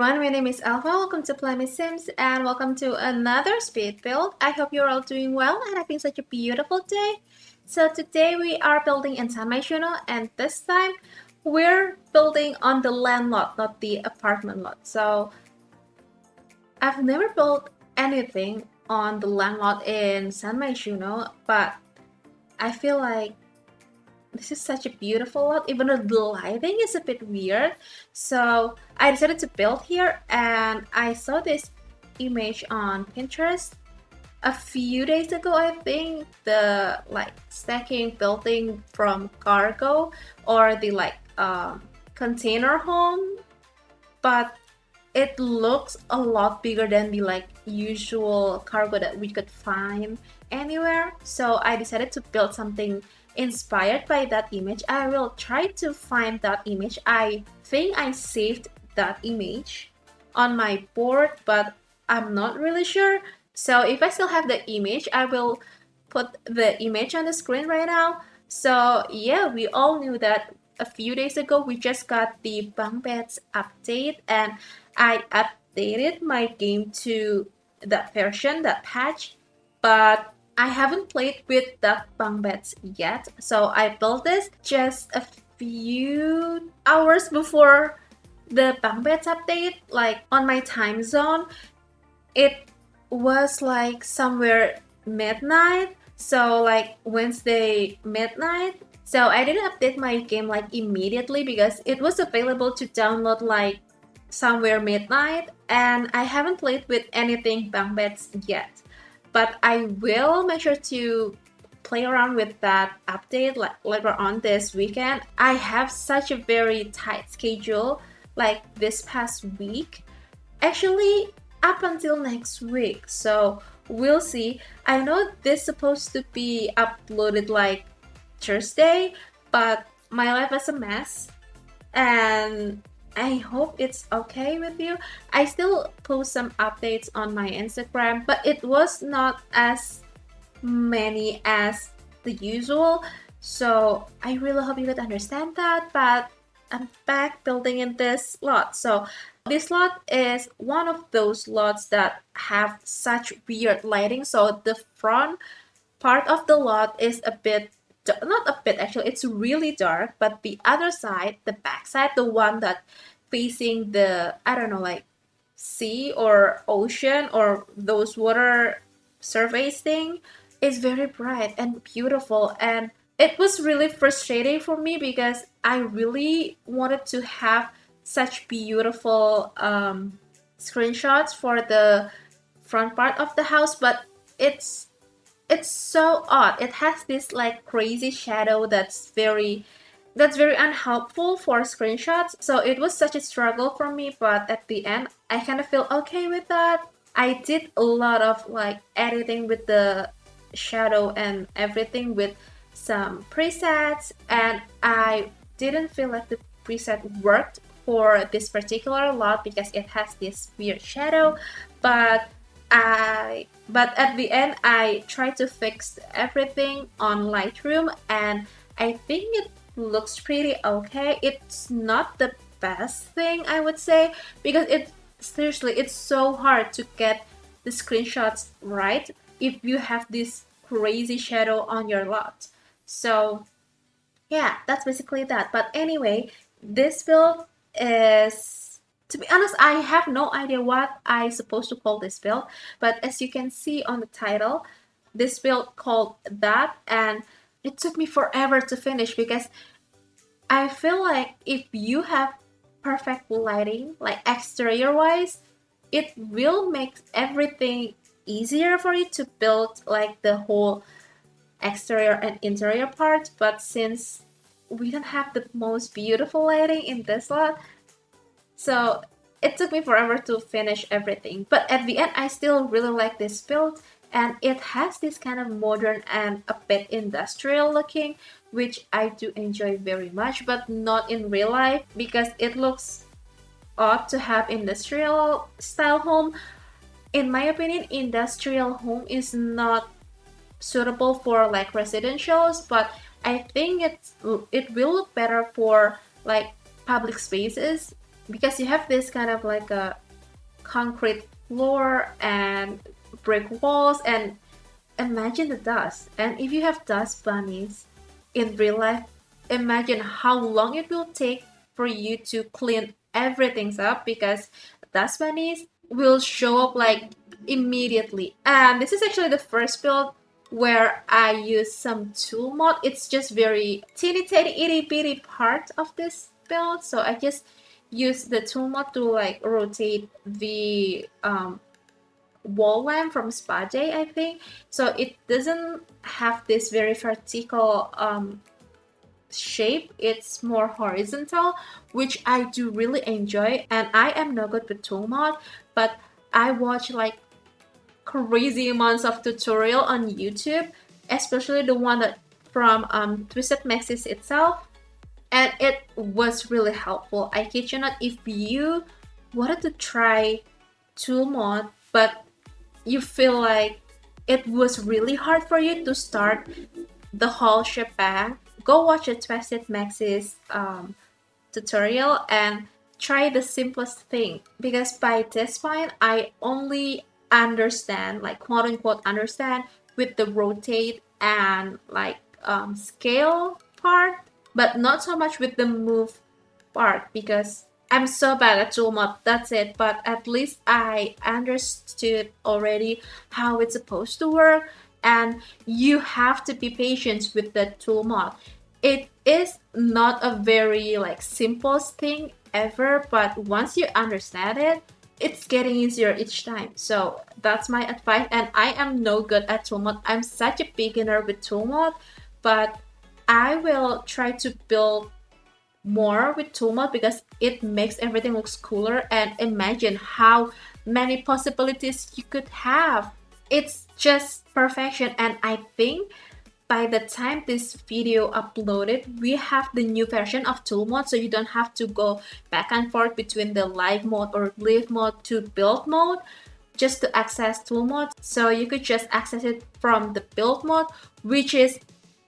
everyone, my name is Alpha. Welcome to plummysims and welcome to another speed build. I hope you're all doing well and having such a beautiful day. So today we are building inside my channel, and this time we're building on the land lot, not the apartment lot. So I've never built anything on the land lot in San Myshuno, but I feel like this is such a beautiful lot, even though the lighting is a bit weird. So I decided to build here, and I saw this image on Pinterest a few days ago. I think the stacking building from cargo or the container home, but it looks a lot bigger than the usual cargo that we could find anywhere. So I decided to build something inspired by that image. I will try to find that image. I think I saved that image on my board, but I'm not really sure. So if I still have the image, I will put the image on the screen right now. So yeah, we all knew that a few days ago we just got the bunk beds update, and I updated my game to that version, that patch, but I haven't played with the bunk beds yet. So I built this just a few hours before the bunk beds update, like on my time zone. It was like somewhere midnight, so like Wednesday midnight. So I didn't update my game like immediately because it was available to download like somewhere midnight, and I haven't played with anything bunk beds yet. But I will make sure to play around with that update like later on this weekend. I have such a very tight schedule like this past week, actually up until next week, so we'll see. I know this is supposed to be uploaded like Thursday, but my life is a mess, and I hope it's okay with you. I still post some updates on my Instagram, but it was not as many as the usual, so I really hope you could understand that. But I'm back building in this lot. So this lot is one of those lots that have such weird lighting. So the front part of the lot is a bit, not a bit actually, it's really dark, but the other side, the back side, the one that facing the, I don't know, like sea or ocean or those water surface thing, is very bright and beautiful. And it was really frustrating for me because I really wanted to have such beautiful screenshots for the front part of the house, but it's so odd. It has this like crazy shadow that's very unhelpful for screenshots. So it was such a struggle for me, but at the end I kind of feel okay with that. I did a lot of like editing with the shadow and everything with some presets, and I didn't feel like the preset worked for this particular lot because it has this weird shadow. But at the end I tried to fix everything on Lightroom, and I think it looks pretty okay. It's not the best thing, I would say, because it's so hard to get the screenshots right if you have this crazy shadow on your lot. So yeah, that's basically that. But anyway, this build is, to be honest, I have no idea what I'm supposed to call this build, but as you can see on the title, this build called that, and it took me forever to finish because I feel like if you have perfect lighting, like exterior wise, it will make everything easier for you to build like the whole exterior and interior part. But since we don't have the most beautiful lighting in this lot, so it took me forever to finish everything. But at the end I still really like this build, and it has this kind of modern and a bit industrial looking, which I do enjoy very much, but not in real life because it looks odd to have industrial style home. In my opinion, industrial home is not suitable for like residentials, but I think it will look better for like public spaces because you have this kind of like a concrete floor and brick walls, and imagine the dust. And if you have dust bunnies in real life, imagine how long it will take for you to clean everything up, because dust bunnies will show up like immediately. And this is actually the first build where I use some tool mod. It's just very teeny tiny itty bitty part of this build, so I just use the tool mod to like rotate the wall lamp from Spade, I think, so it doesn't have this very vertical shape. It's more horizontal, which I do really enjoy. And I am no good with tool mod, but I watch like crazy amounts of tutorial on YouTube, especially the one that from Twisted Maxis itself, and it was really helpful. I kid you not, if you wanted to try tool mod but you feel like it was really hard for you to start the whole shebang, go watch a Twisted Maxis tutorial and try the simplest thing, because by this point I only understand, like quote unquote understand, with the rotate and like scale part, but not so much with the move part, because I'm so bad at tool mod, that's it. But at least I understood already how it's supposed to work, and you have to be patient with the tool mod. It is not a very like simplest thing ever, but once you understand it, it's getting easier each time. So that's my advice, and I am no good at tool mod. I'm such a beginner with tool mod, but I will try to build more with tool mod because it makes everything looks cooler. And imagine how many possibilities you could have. It's just perfection. And I think by the time this video uploaded, we have the new version of tool mode, so you don't have to go back and forth between the live mode or live mode to build mode just to access tool mode. So you could just access it from the build mode, which is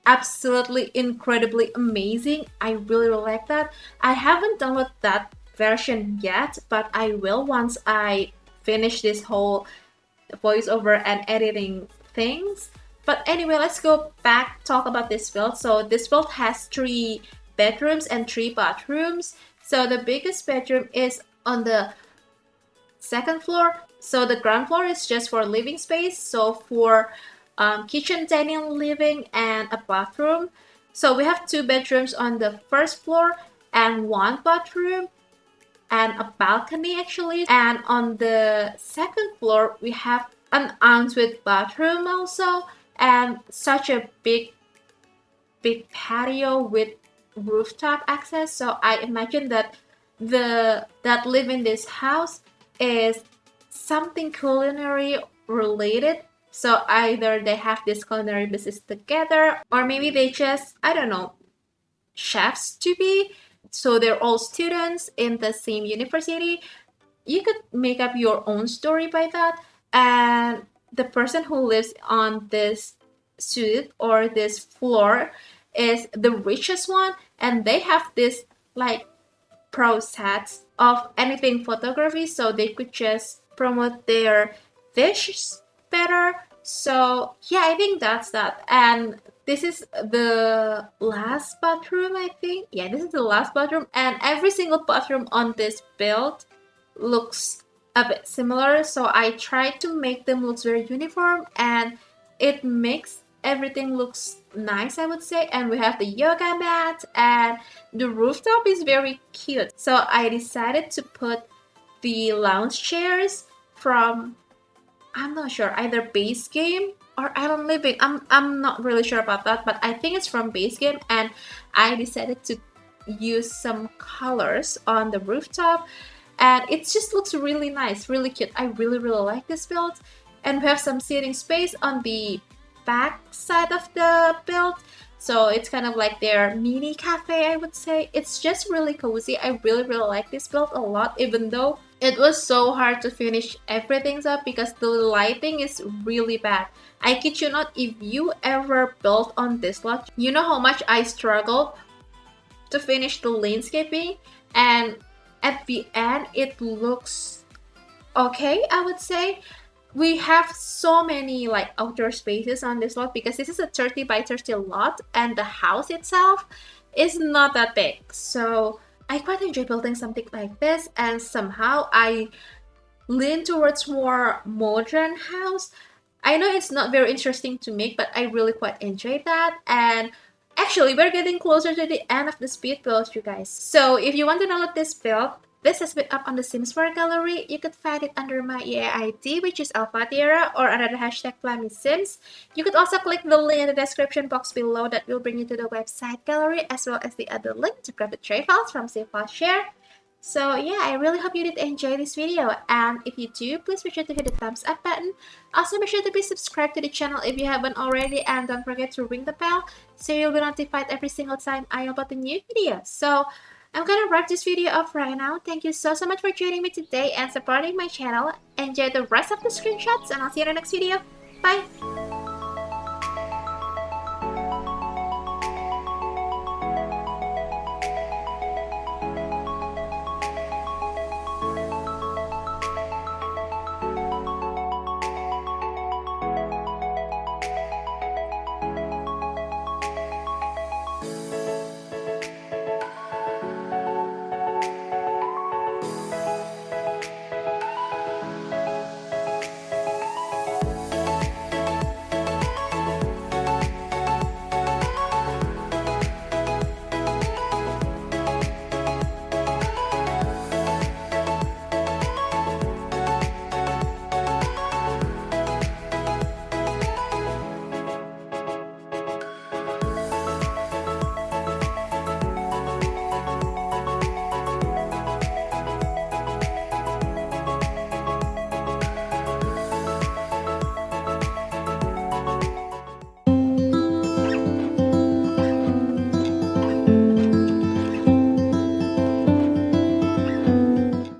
absolutely incredibly amazing. I really like that. I haven't downloaded that version yet, but I will once I finish this whole voiceover and editing things. But anyway, let's go back, talk about this build. So this build has 3 bedrooms and 3 bathrooms. So the biggest bedroom is on the 2nd floor. So the ground floor is just for living space. So for kitchen, dining, living, and a bathroom. So we have 2 bedrooms on the 1st floor and 1 bathroom and a balcony actually. And on the 2nd floor, we have an ensuite bathroom also, and such a big patio with rooftop access. So I imagine that that live in this house is something culinary related. So either they have this culinary business together, or maybe they just, I don't know, chefs to be. So they're all students in the same university. You could make up your own story by that. And the person who lives on this suite or this floor is the richest one, and they have this like pro sets of anything photography, so they could just promote their dishes better. So yeah, I think that's that. And this is the last bathroom, I think. Yeah, this is the last bathroom, and every single bathroom on this build looks a bit similar, so I tried to make them look very uniform, and it makes everything looks nice, I would say. And we have the yoga mat, and the rooftop is very cute. So I decided to put the lounge chairs from, I'm not sure, either Base Game or Island Living. I'm not really sure about that, but I think it's from Base Game. And I decided to use some colors on the rooftop, and it just looks really nice, really cute. I really like this build. And we have some seating space on the back side of the build, so it's kind of like their mini cafe, I would say. It's just really cozy. I really like this build a lot, even though it was so hard to finish everything up because the lighting is really bad. I kid you not, if you ever built on this lot, you know how much I struggled to finish the landscaping. And at the end it looks okay, I would say. We have so many like outdoor spaces on this lot because this is a 30 by 30 lot and the house itself is not that big. So I quite enjoy building something like this, and somehow I lean towards more modern house. I know it's not very interesting to make, but I really quite enjoy that. And actually, we're getting closer to the end of the speed build, you guys. So if you want to download this build, this has been up on the Sims 4 gallery. You could find it under my EA ID, which is elfathiera, or under the hashtag plummysims. You could also click the link in the description box below that will bring you to the website gallery, as well as the other link to grab the tray files from Share. So yeah, I really hope you did enjoy this video, and if you do, please be sure to hit the thumbs up button. Also be sure to be subscribed to the channel if you haven't already, and don't forget to ring the bell so you'll be notified every single time I upload a new video. So I'm gonna wrap this video off right now. Thank you so much for joining me today and supporting my channel. Enjoy the rest of the screenshots, and I'll see you in the next video. Bye!